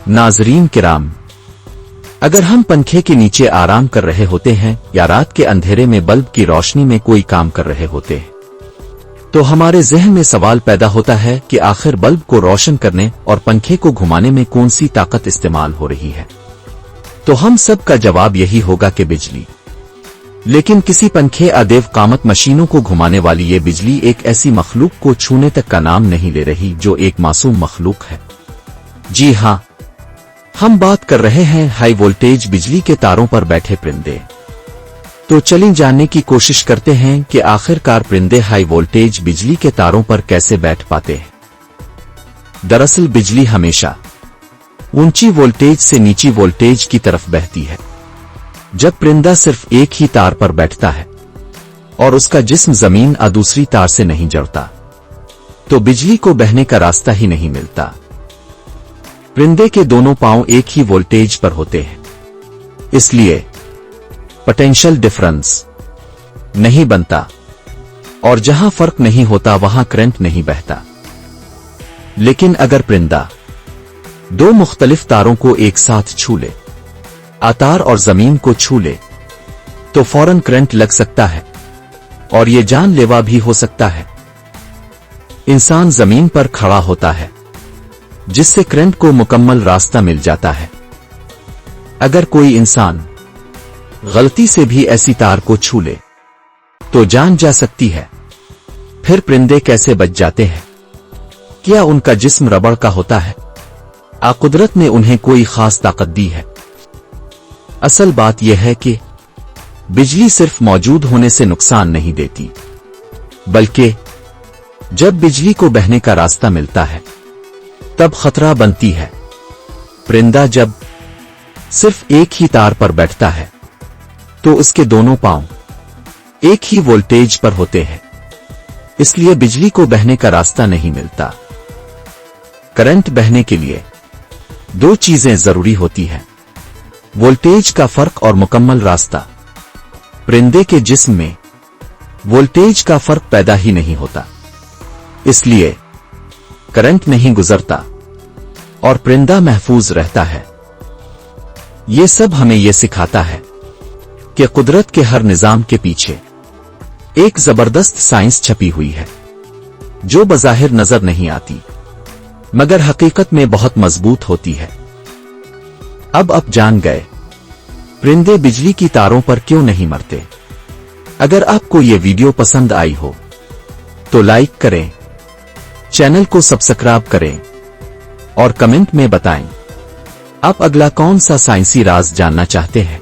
नाज़रीन किराम, अगर हम पंखे के नीचे आराम कर रहे होते हैं या रात के अंधेरे में बल्ब की रोशनी में कोई काम कर रहे होते हैं, तो हमारे ज़हन में सवाल पैदा होता है कि आखिर बल्ब को रोशन करने और पंखे को घुमाने में कौन सी ताकत इस्तेमाल हो रही है। तो हम सब का जवाब यही होगा कि बिजली। लेकिन किसी पंखे अदेव कामत मशीनों को घुमाने वाली ये बिजली एक ऐसी मखलूक को छूने तक का नाम नहीं ले रही जो एक मासूम मखलूक है। जी हां, हम बात कर रहे हैं हाई वोल्टेज बिजली के तारों पर बैठे परिंदे। तो चलिए जानने की कोशिश करते हैं कि आखिरकार परिंदे हाई वोल्टेज बिजली के तारों पर कैसे बैठ पाते हैं। दरअसल बिजली हमेशा ऊंची वोल्टेज से नीची वोल्टेज की तरफ बहती है। जब परिंदा सिर्फ एक ही तार पर बैठता है और उसका जिस्म जमीन आ दूसरी तार से नहीं जुड़ता, तो बिजली को बहने का रास्ता ही नहीं मिलता। परिंदे के दोनों पांव एक ही वोल्टेज पर होते हैं, इसलिए पोटेंशियल डिफरेंस नहीं बनता और जहां फर्क नहीं होता वहां करंट नहीं बहता। लेकिन अगर परिंदा दो मुख्तलिफ तारों को एक साथ छू ले, तार और जमीन को छू ले, तो फौरन करंट लग सकता है और यह जानलेवा भी हो सकता है। इंसान जमीन पर खड़ा होता है जिससे करंट को मुकम्मल रास्ता मिल जाता है। अगर कोई इंसान गलती से भी ऐसी तार को छू ले तो जान जा सकती है। फिर परिंदे कैसे बच जाते हैं? क्या उनका जिस्म रबड़ का होता है? कुदरत ने उन्हें कोई खास ताकत दी है? असल बात यह है कि बिजली सिर्फ मौजूद होने से नुकसान नहीं देती, बल्कि जब बिजली को बहने का रास्ता मिलता है तब खतरा बनती है। परिंदा जब सिर्फ एक ही तार पर बैठता है तो उसके दोनों पांव एक ही वोल्टेज पर होते हैं, इसलिए बिजली को बहने का रास्ता नहीं मिलता। करंट बहने के लिए दो चीजें जरूरी होती हैं, वोल्टेज का फर्क और मुकम्मल रास्ता। परिंदे के जिस्म में वोल्टेज का फर्क पैदा ही नहीं होता, इसलिए करंट नहीं गुजरता और परिंदा महफूज रहता है। यह सब हमें यह सिखाता है कि कुदरत के हर निजाम के पीछे एक जबरदस्त साइंस छपी हुई है, जो बज़ाहिर नजर नहीं आती मगर हकीकत में बहुत मजबूत होती है। अब आप जान गए परिंदे बिजली की तारों पर क्यों नहीं मरते। अगर आपको यह वीडियो पसंद आई हो तो लाइक करें, चैनल को सब्सक्राइब करें और कमेंट में बताएं आप अगला कौन सा साइंसी राज जानना चाहते हैं।